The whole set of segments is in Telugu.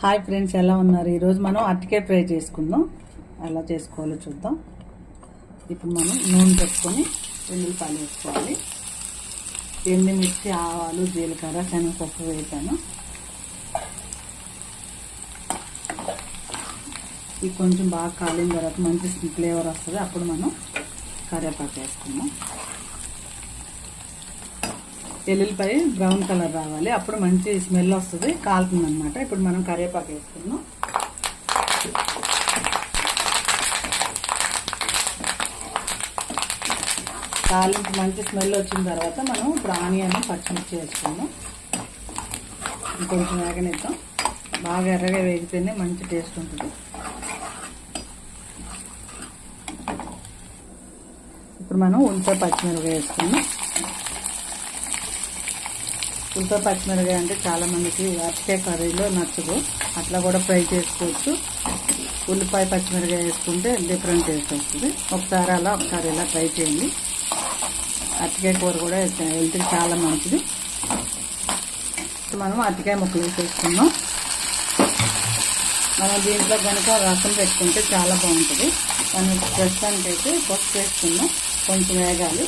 హాయ్ ఫ్రెండ్స్, ఎలా ఉన్నారు? ఈరోజు మనం అరటికాయ ఫ్రై చేసుకుందాం. ఎలా చేసుకోవాలో చూద్దాం. ఇప్పుడు మనం నూనె పెట్టుకొని ఎల్లుల్లిపాయలు వేసుకోవాలి. ఎండుమిర్చి, ఆవాలు, జీలకర్ర, శనగపప్పు వేసాను. ఇది కొంచెం బాగా కాలిన తర్వాత మంచి ఫ్లేవర్ వస్తుంది. అప్పుడు మనం కరివేపాకు వేసుకుందాం. ఎల్లుల్లిపాయ బ్రౌన్ కలర్ రావాలి, అప్పుడు మంచి స్మెల్ వస్తుంది, కాలుతుంది అనమాట. ఇప్పుడు మనం కరివేపాకు వేసుకుందాం. కాలింపు మంచి స్మెల్ వచ్చిన తర్వాత మనం ఇప్పుడు ఆనియన్, పచ్చిమిర్చి వేసుకుందాం. కొంచెం వేగనిద్దాం. బాగా ఎర్రగా వేగితేనే మంచి టేస్ట్ ఉంటుంది. ఇప్పుడు మనం ఉల్లిపాయ, పచ్చిమిరపకాయ వేసుకుందాం. ఉల్లిపాయ, పచ్చిమిరపకాయ అంటే చాలామందికి అరటికాయ కర్రీలో నచ్చదు. అట్లా కూడా ఫ్రై చేసుకోవచ్చు. ఉల్లిపాయ, పచ్చిమిరపకాయ వేసుకుంటే డిఫరెంట్ టేస్ట్ వస్తుంది. ఒకసారి అలా ఒకసారి ఇలా ట్రై చేయండి. అరటికాయ కూర కూడా హెల్త్కి చాలా మంచిది. మనం అరటికాయ ముక్కలు వేసేసుకున్నాం. మనం దీంట్లో కనుక రసం పెట్టుకుంటే చాలా బాగుంటుంది. మనం ప్రస్తుతానికి అయితే పసుపు వేసుకున్నాం. కొంచెం వేగాలి.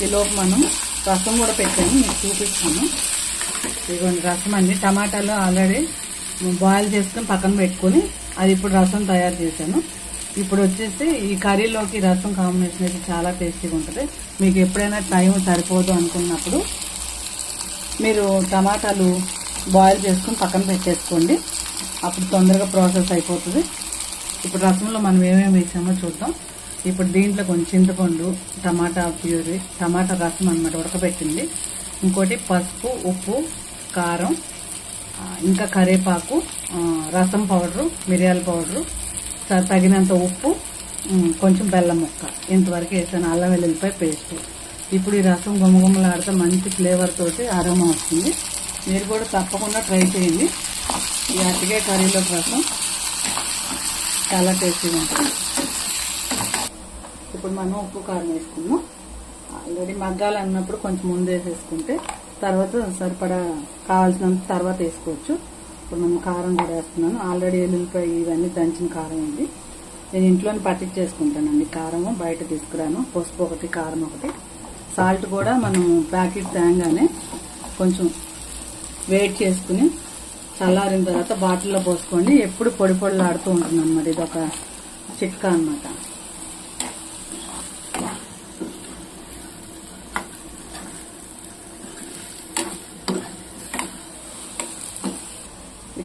ఈలోపు మనం రసం కూడా పెట్టాను, మీకు చూపిస్తాను. ఇదిగోండి రసం అండి. టమాటాలు ఆల్రెడీ బాయిల్ చేసుకుని పక్కన పెట్టుకొని అది ఇప్పుడు రసం తయారు చేశాను. ఇప్పుడు వచ్చేసి ఈ కర్రీలోకి రసం కాంబినేషన్ అయితే చాలా టేస్టీగా ఉంటుంది. మీకు ఎప్పుడైనా టైం సరిపోదు అనుకున్నప్పుడు మీరు టమాటాలు బాయిల్ చేసుకుని పక్కన పెట్టేసుకోండి. అప్పుడు తొందరగా ప్రాసెస్ అయిపోతుంది. ఇప్పుడు రసంలో మనం ఏమేమి వేసామో చూద్దాం. ఇప్పుడు దీంట్లో కొంచెం చింతపండు, టమాటా ప్యూరీ, టమాటా రసం అన్నమాట ఉడకబెట్టింది. ఇంకోటి పసుపు, ఉప్పు, కారం, ఇంకా కరివేపాకు, రసం పౌడరు, మిరియాల పౌడరు, తగినంత ఉప్పు, కొంచెం బెల్లం ముక్క, ఇంతవరకు వేసాను. అల్లం వెల్లుల్లిపాయ పేస్ట్. ఇప్పుడు ఈ రసం గుమగుమలాడితే మంచి ఫ్లేవర్ తోటి అరోమా వస్తుంది. మీరు కూడా తప్పకుండా ట్రై చేయండి. ఈ అరటికాయ కర్రీలో రసం చాలా టేస్టీగా ఉంటుంది. ఇప్పుడు మనం ఉప్పు, కారం వేసుకున్నాం. ఆల్రెడీ మగ్గాలు అన్నప్పుడు కొంచెం ముందు వేసేసుకుంటే తర్వాత సరిపడా కావాల్సినంత తర్వాత వేసుకోవచ్చు. ఇప్పుడు మనం కారం కూడా వేస్తున్నాను. ఆల్రెడీ ఎల్లుల్లిపాయ ఇవన్నీ దంచిన కారం ఇది. నేను ఇంట్లోనే పట్టించేసుకుంటానండి కారము, బయట తీసుకురాను. పసుపు ఒకటి, కారం ఒకటి. సాల్ట్ కూడా మనం ప్యాకెట్ తేగానే కొంచెం వేడి చేసుకుని చల్లారిన తర్వాత బాటిల్లో పోసుకోండి. ఎప్పుడు పొడి పొడిలాడుతూ ఉంటుంది అన్నమాట. ఇది ఒక చిట్కా అన్నమాట.